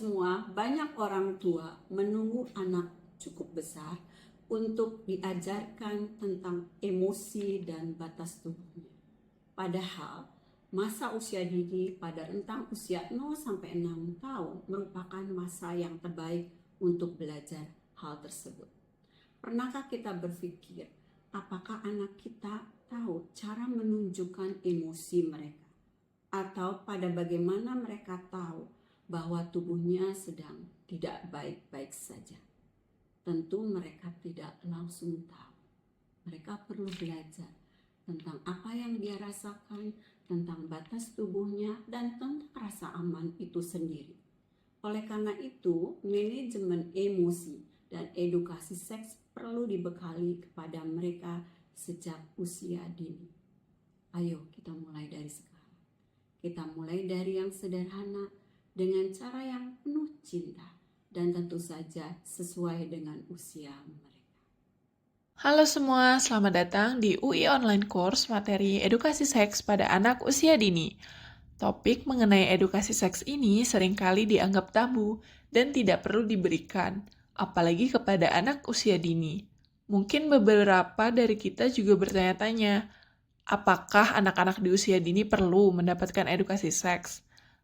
semua, banyak orang tua menunggu anak cukup besar untuk diajarkan tentang emosi dan batas tubuhnya. Padahal masa usia dini pada rentang usia 0 sampai 6 tahun merupakan masa yang terbaik untuk belajar hal tersebut. Pernahkah kita berpikir, apakah anak kita tahu cara menunjukkan emosi mereka? Atau pada bagaimana mereka tahu bahwa tubuhnya sedang tidak baik-baik saja? Tentu mereka tidak langsung tahu. Mereka perlu belajar tentang apa yang dia rasakan, tentang batas tubuhnya, dan tentang rasa aman itu sendiri. Oleh karena itu, manajemen emosi dan edukasi seks perlu dibekali kepada mereka sejak usia dini. Ayo kita mulai dari sekarang. Kita mulai dari yang sederhana dengan cara yang penuh cinta dan tentu saja sesuai dengan usia mereka. Halo semua, selamat datang di UI Online Course materi edukasi seks pada anak usia dini. Topik mengenai edukasi seks ini seringkali dianggap tabu dan tidak perlu diberikan, apalagi kepada anak usia dini. Mungkin beberapa dari kita juga bertanya-tanya, apakah anak-anak di usia dini perlu mendapatkan edukasi seks?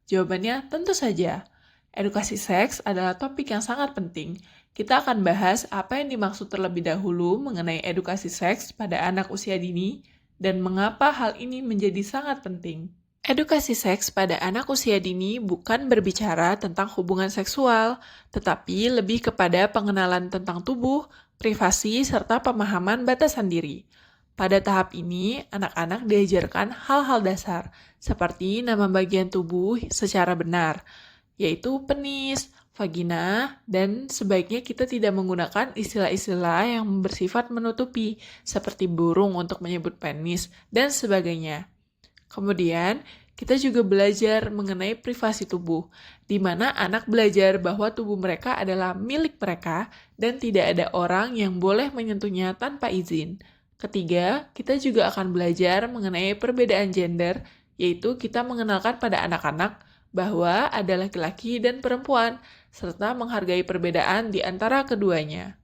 Jawabannya tentu saja. Edukasi seks adalah topik yang sangat penting. Kita akan bahas apa yang dimaksud terlebih dahulu mengenai edukasi seks pada anak usia dini dan mengapa hal ini menjadi sangat penting. Edukasi seks pada anak usia dini bukan berbicara tentang hubungan seksual, tetapi lebih kepada pengenalan tentang tubuh, privasi, serta pemahaman batasan diri. Pada tahap ini, anak-anak diajarkan hal-hal dasar, seperti nama bagian tubuh secara benar, yaitu penis, vagina, dan sebaiknya kita tidak menggunakan istilah-istilah yang bersifat menutupi, seperti burung untuk menyebut penis, dan sebagainya. Kemudian, kita juga belajar mengenai privasi tubuh, di mana anak belajar bahwa tubuh mereka adalah milik mereka dan tidak ada orang yang boleh menyentuhnya tanpa izin. Ketiga, kita juga akan belajar mengenai perbedaan gender, yaitu kita mengenalkan pada anak-anak bahwa ada laki-laki dan perempuan, serta menghargai perbedaan di antara keduanya.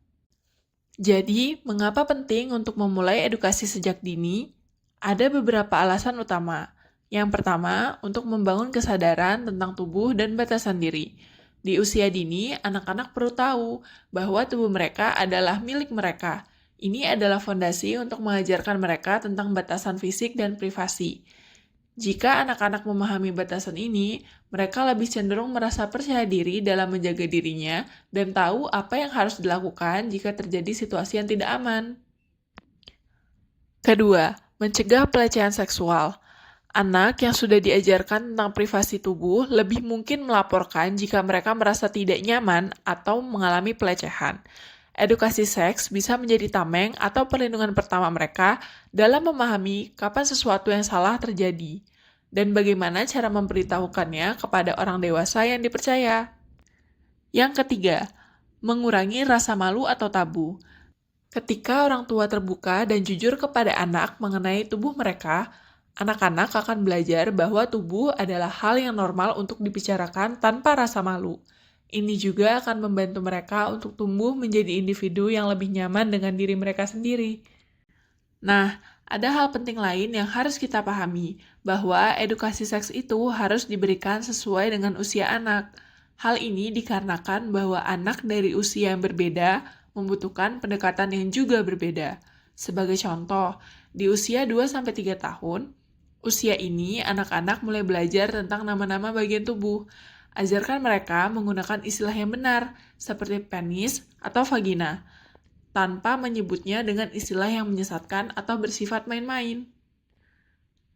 Jadi, mengapa penting untuk memulai edukasi sejak dini? Ada beberapa alasan utama. Yang pertama, untuk membangun kesadaran tentang tubuh dan batasan diri. Di usia dini, anak-anak perlu tahu bahwa tubuh mereka adalah milik mereka. Ini adalah fondasi untuk mengajarkan mereka tentang batasan fisik dan privasi. Jika anak-anak memahami batasan ini, mereka lebih cenderung merasa percaya diri dalam menjaga dirinya dan tahu apa yang harus dilakukan jika terjadi situasi yang tidak aman. Kedua, mencegah pelecehan seksual. Anak yang sudah diajarkan tentang privasi tubuh lebih mungkin melaporkan jika mereka merasa tidak nyaman atau mengalami pelecehan. Edukasi seks bisa menjadi tameng atau perlindungan pertama mereka dalam memahami kapan sesuatu yang salah terjadi dan bagaimana cara memberitahukannya kepada orang dewasa yang dipercaya. Yang ketiga, mengurangi rasa malu atau tabu. Ketika orang tua terbuka dan jujur kepada anak mengenai tubuh mereka, anak-anak akan belajar bahwa tubuh adalah hal yang normal untuk dibicarakan tanpa rasa malu. Ini juga akan membantu mereka untuk tumbuh menjadi individu yang lebih nyaman dengan diri mereka sendiri. Nah, ada hal penting lain yang harus kita pahami, bahwa edukasi seks itu harus diberikan sesuai dengan usia anak. Hal ini dikarenakan bahwa anak dari usia yang berbeda membutuhkan pendekatan yang juga berbeda. Sebagai contoh, di usia 2-3 tahun, usia ini anak-anak mulai belajar tentang nama-nama bagian tubuh. Ajarkan mereka menggunakan istilah yang benar, seperti penis atau vagina, tanpa menyebutnya dengan istilah yang menyesatkan atau bersifat main-main.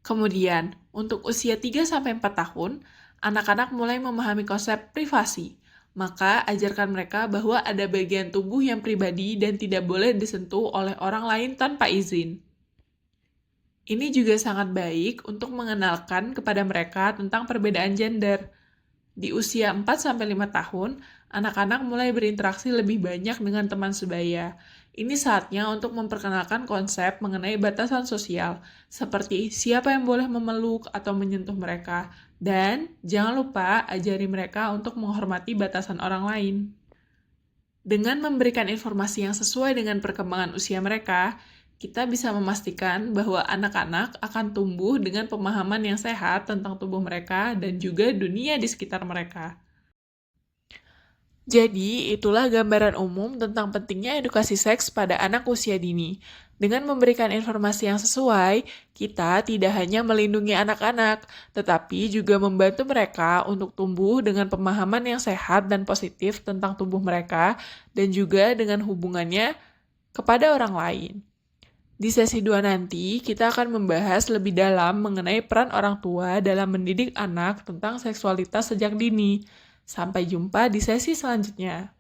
Kemudian, untuk usia 3-4 tahun, anak-anak mulai memahami konsep privasi. Maka, ajarkan mereka bahwa ada bagian tubuh yang pribadi dan tidak boleh disentuh oleh orang lain tanpa izin. Ini juga sangat baik untuk mengenalkan kepada mereka tentang perbedaan gender. Di usia 4-5 tahun, anak-anak mulai berinteraksi lebih banyak dengan teman sebaya. Ini saatnya untuk memperkenalkan konsep mengenai batasan sosial, seperti siapa yang boleh memeluk atau menyentuh mereka, dan jangan lupa ajari mereka untuk menghormati batasan orang lain. Dengan memberikan informasi yang sesuai dengan perkembangan usia mereka, kita bisa memastikan bahwa anak-anak akan tumbuh dengan pemahaman yang sehat tentang tubuh mereka dan juga dunia di sekitar mereka. Jadi, itulah gambaran umum tentang pentingnya edukasi seks pada anak usia dini. Dengan memberikan informasi yang sesuai, kita tidak hanya melindungi anak-anak, tetapi juga membantu mereka untuk tumbuh dengan pemahaman yang sehat dan positif tentang tubuh mereka, dan juga dengan hubungannya kepada orang lain. Di sesi 2 nanti, kita akan membahas lebih dalam mengenai peran orang tua dalam mendidik anak tentang seksualitas sejak dini. Sampai jumpa di sesi selanjutnya.